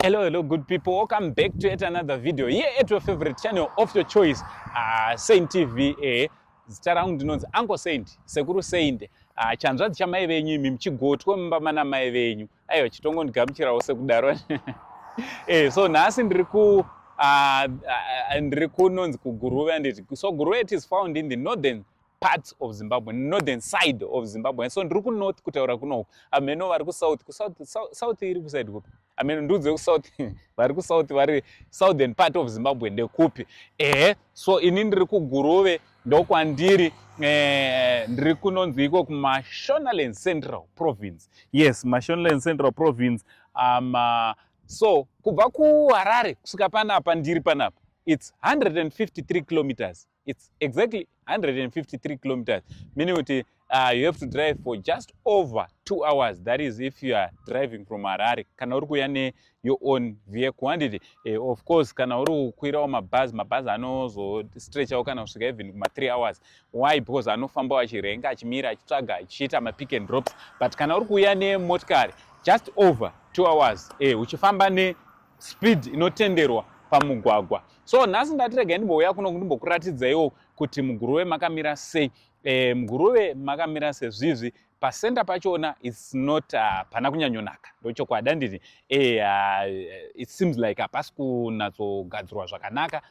Hello, good people. Welcome back to yet another video here at your favorite channel of your choice, Saint TV. Zita rangu ndinonzi Uncle Saint, Sekuru Saint. Chanzvadzi chamai venyu imi muchigotwa mumba mana mai venyu. Aiwa chitongondigamuchirawo sekudaro. So nhasi ndiri kunonzi kuGuruve anditi. So Guruve it is found in the northern parts of Zimbabwe, northern side of Zimbabwe. So ndiri kunorth kutaura kunoku. Ameno vari kusouth, south iri kuside kupi. Ameno ndudze kusouth, vari kusouth vari southern part of Zimbabwe ndekupi. So ini ndiri kuGuruve ndokwandiri ndiri kunonzi iko kuMashonaland Central Province. Yes, Mashonaland Central Province. So kubva kuHarare kusvika panapa ndiri panapa, it's 153 kilometers. It's exactly 153 kilometers, meaning that you have to drive for just over 2 hours. That is if you are driving from Harare. Kana uri kuya your own vehicle. And of course, kana uri kukwirawo mabhazi anozo stretch out kana kusvika even kuma 3 hours. Why? Because anofamba achirenga, achimira, achitsvaga, achiita ma pick and drops. But kana uri kuya nemotikari, just over 2 hours. Uchifamba ne speed inotenderwa pamugwagwa. So nhasi ndatirega ndimbouya kuno ndimbokuratidzaiwo kuti muGuruve makamira sei. muGuruve makamira sezvizvi pasenta pachona it's not pana kunyanyonaka ndochokwadi handiti. It seems like hapasi kunyatsogadzirwa zvakanaka.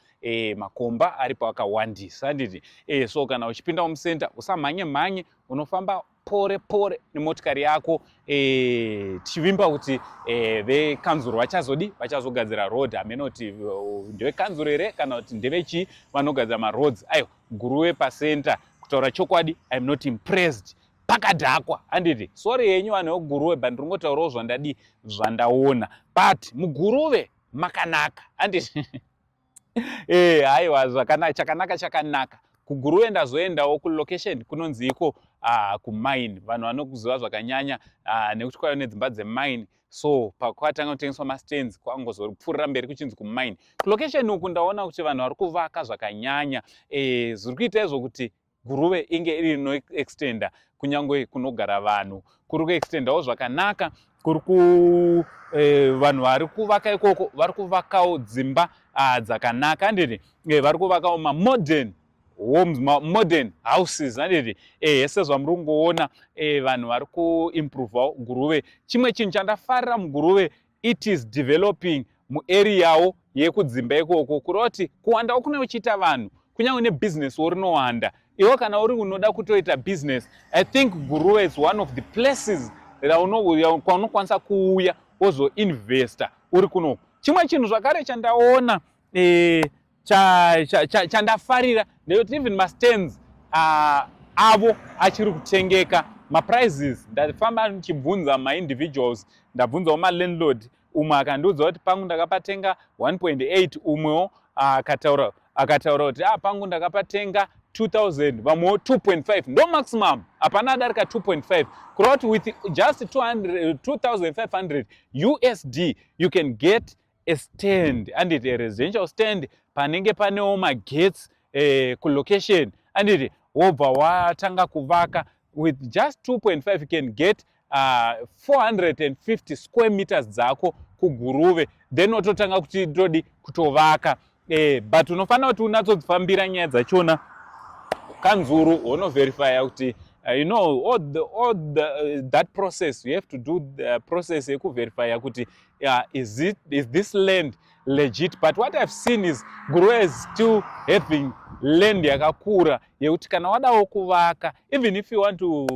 Makomba ari paakawandisa handiti. So kana uchipinda musenta usamhanye, unofamba pore nemotikari yako. Tichivimba kuti vekanzuro vachazogadzira road. Ameno kuti ndevekanzuro here kana kuti ndevechii vanogadzira maroads. Aiwa, Guruve pasenta kutaura chokwadi I'm not impressed. Pakadhakwa handiti. Sorry henyu vanhu veGuruve but ndiringotaurawo zvandaona. But muGuruve makanaka handiti. Aiwa, chakanaka. kuGuruve ndazoendawo kulocation kunonzi iko kumine. Vanhu vanokuziva zvakanyanya nekuti kwaiva nedzimba dzemine. So pakwatanga kutengeswa mastands kwangozopfuurira mberi kuchinzi kumine. Kulocation uku ndaona kuti vanhu vari kuvaka zvakanyanya. Zviri kuita izvo kuti Guruve inge iri no extenda kunyangwe kunogara vanhu. Kuri kuextendawo zvakanaka. Vanhu vari kuvaka ikoko vari kuvakawo dzimba dzakanaka handiti. Vari kuvakawo modern homes, modern houses handiti. Hese zvamuri kungoona vanhu vari kuimprovewo Guruve. Chimwe chinhu chandafarira muGuruve, it is developing muareawo yekudzimba ikoko. Kureva kuti kuwandawo kune uchiita vanhu kunyange nebusiness worinowanda. Iwe kana uri unoda kutoita business, I think Guruve is one of the places kwaunokwanisa kuuya wozoinvesta uri kunoku. Chimwe chinhu zvakare chandaona chandafarira ndekuti even mastands avo achiri kutengeka. Maprizes ndafamba ndichibvunza individuals, ndabvunzawo malandlord. Umwe akandiudza kuti pangu ndakapatenga 1.8, umwewo akataura kuti pangu ndakapatenga 2000, vamwewo 2.5 ndo maximum, hapana adarika 2.5. Kureva kuti with just 2500 USD you can get a stand, handiti, a residential stand panenge panewo magetsi kulocation handiti. Wobva watanga kuvaka with just 2.5 you can get 450 square meters dzako kuGuruve, then wototanga kuti todi kutovaka. But unofanira kuti unatsodzifambira nyaya dzachona kanzuru wonoverifya kuti you know that process. You have to do the process yekuverifya kuti is this land legit. But what I've seen is Guruve is still having land yakakura yekuti kana wadawo kuvaka, even if you want to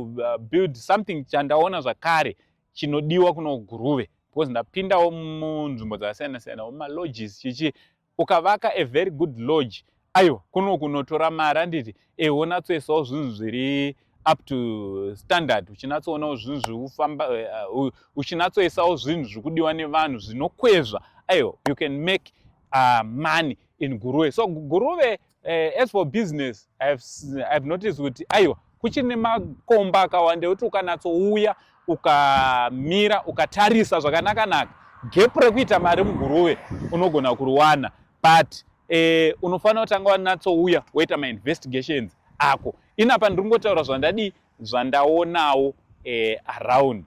build something, chandaona zvakare chinodiwa kuno Guruve, because ndapindawo munzvimbo dzakasiyana-siyana mumalodges chichi. Ukavaka a very good lodge, aiwa kuno kunotora mari handiti. Unatsoisawo zvinhu zviri up to standard, uchinatsoonawo zvinhu zvirikufamba, uchinatsoisawo zvinhu zvikudiwa nevanhu zvinokwezva. Aiwa, you can make money in Guruve. So Guruve, as for business, I've noticed kuti aiwa kuchiri nemakomba akawanda ekuti ukanatsouya ukamira ukatarisa zvakanaka, gap rekuita mari muGuruve unogona kuriwana. But unofanira kutanga wanatsouya woita ma-investigations ako. Inapa ndiringotaura zvandaonawo around.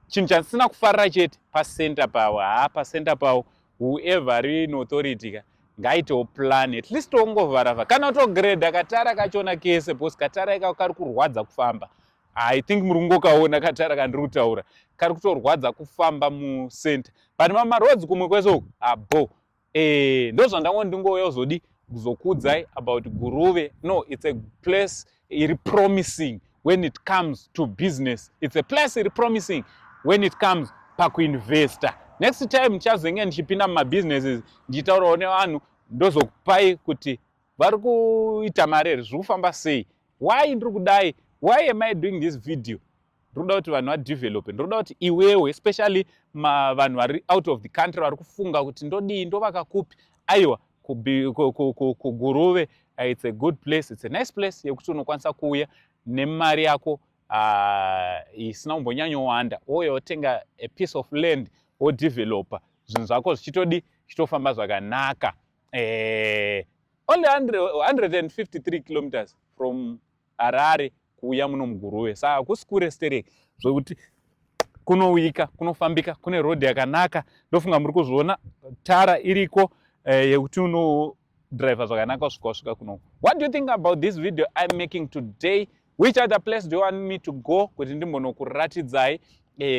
chinhu chandisina kufarira chete pacenter pawo pacenter pawo whoever ari in authority ka ngaitewo plan at least ongovharavha kana kutogredha katara kachona kese because katara ikako kari kurwadza kufamba. I think muri kungokaona katara kandiri kutaura kari kutorwadza kufamba mucenter but mamarodzi kumwe kwese uku abo ndozvandangoni ndingouya uzodi kuzokuudzai about Guruve. No, it's a place iri promising when it comes to business. It's a place iri promising when it comes pakuinvesta. Next time ndichazenge ndichipinda mumabusinesses ndichitaurawo nevanhu ndozokupai kuti vari kuita mari zviri kufamba sei. Why ndiri kudai? Why am I doing this video? Ndiri kuda kuti vanhu vadevelope, ndiri kuda kuti iwewe especially vanhu vari out of the country vari kufunga kuti ndodii ndovaka kupi. Aiwa, kuGuruve it's a good place, it's a nice place yekuti unokwanisa kuuya nemari yako isina kumbonyanyowanda ouya wotenga a piece of land wodevelopa zvinhu zvako zvichitofamba zvakanaka. Only 153 kilometers from Harare kuuya muno muGuruve, saka kusi kure stereki zvokuti kunowika, kunofambika, kune road yakanaka. Ndofunga muri kuzviona tara iriko yekuti unodriva zvakanaka kusvika kuno. What do you think about this video I'm making today? Which other place do you want me to go kuti ndimbonokuratidzai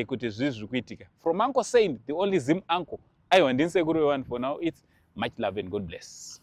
kuti zvii zviri kuitika? From Uncle Saint, the only Zim uncle. Aiwa, ndini Sekuru one for now. It's much love and God bless.